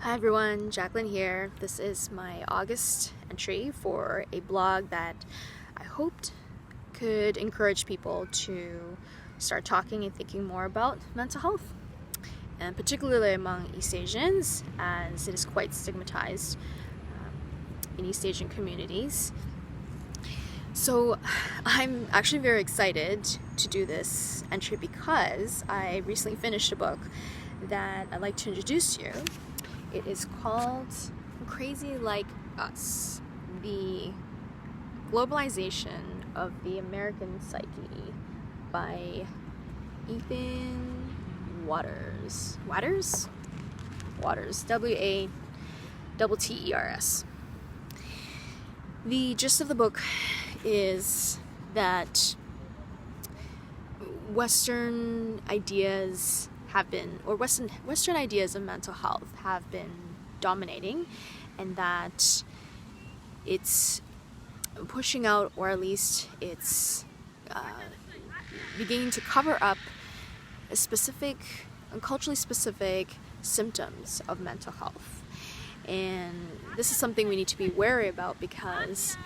Hi everyone, Jaclyn here. This is my August entry for a blog that I hoped could encourage people to start talking and thinking more about mental health, and particularly among East Asians, as it is quite stigmatized in East Asian communities. So I'm actually very excited to do this entry because I recently finished a book that I'd like to introduce to you. It is called Crazy Like Us, the Globalization of the American Psyche by Ethan Waters. Waters, Watters. The gist of the book is that Western ideas of mental health have been dominating, and that it's pushing out, or at least it's beginning to cover up culturally specific symptoms of mental health. And this is something we need to be wary about, because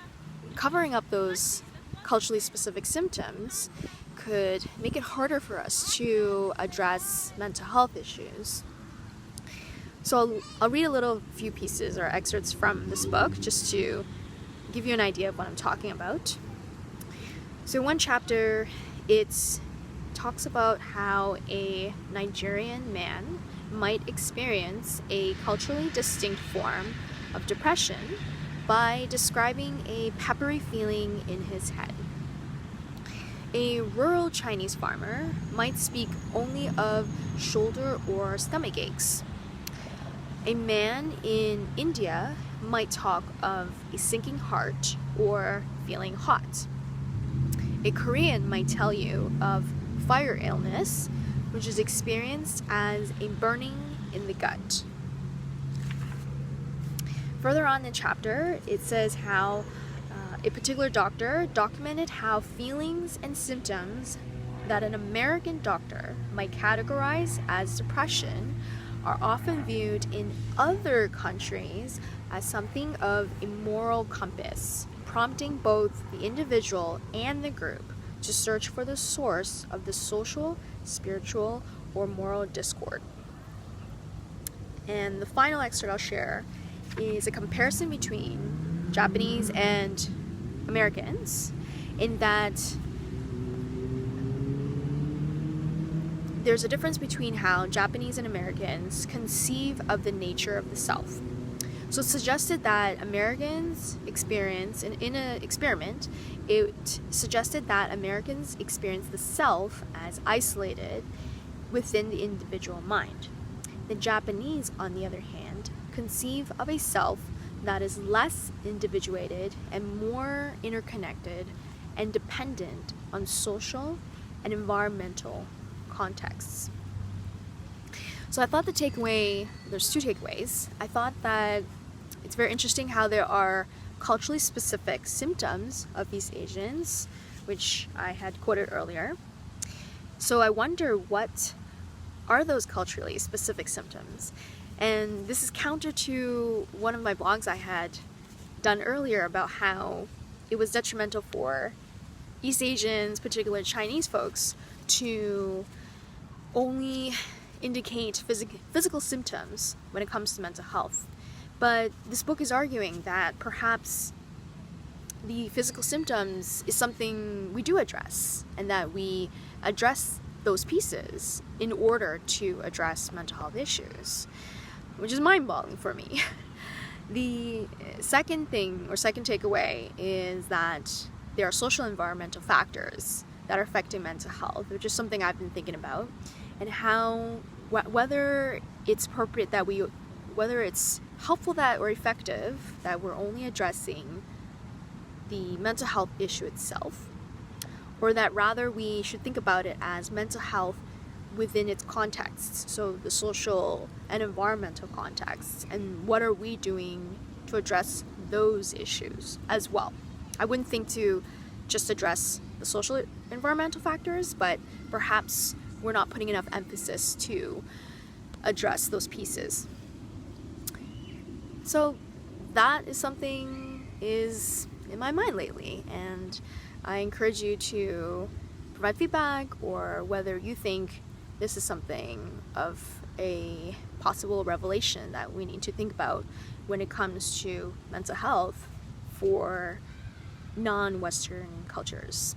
covering up those culturally specific symptoms could make it harder for us to address mental health issues. So I'll read a few pieces or excerpts from this book just to give you an idea of what I'm talking about. So in one chapter, it talks about how a Nigerian man might experience a culturally distinct form of depression by describing a peppery feeling in his head. A rural Chinese farmer might speak only of shoulder or stomach aches. A man in India might talk of a sinking heart or feeling hot. A Korean might tell you of fire illness, which is experienced as a burning in the gut. Further on in the chapter, it says how a particular doctor documented how feelings and symptoms that an American doctor might categorize as depression are often viewed in other countries as something of a moral compass, prompting both the individual and the group to search for the source of the social, spiritual, or moral discord. And the final excerpt I'll share is a comparison between Japanese and Americans, in that there's a difference between how Japanese and Americans conceive of the nature of the self. So it's suggested that Americans experience, in an experiment, it suggested that Americans experience the self as isolated within the individual mind. The Japanese, on the other hand, conceive of a self that is less individuated and more interconnected and dependent on social and environmental contexts. So I thought there's two takeaways. I thought that it's very interesting how there are culturally specific symptoms of East Asians, which I had quoted earlier. So I wonder, what are those culturally specific symptoms? And this is counter to one of my blogs I had done earlier about how it was detrimental for East Asians, particularly Chinese folks, to only indicate physical symptoms when it comes to mental health. But this book is arguing that perhaps the physical symptoms is something we do address, and that we address those pieces in order to address mental health issues, which is mind-boggling for me. The second takeaway is that there are social and environmental factors that are affecting mental health, which is something I've been thinking about, and how whether it's helpful or effective that we're only addressing the mental health issue itself, or that rather we should think about it as mental health within its contexts, so the social and environmental contexts, and what are we doing to address those issues as well. I wouldn't think to just address the social environmental factors, but perhaps we're not putting enough emphasis to address those pieces. So that is something is in my mind lately, and I encourage you to provide feedback, or whether you think this is something of a possible revelation that we need to think about when it comes to mental health for non-Western cultures.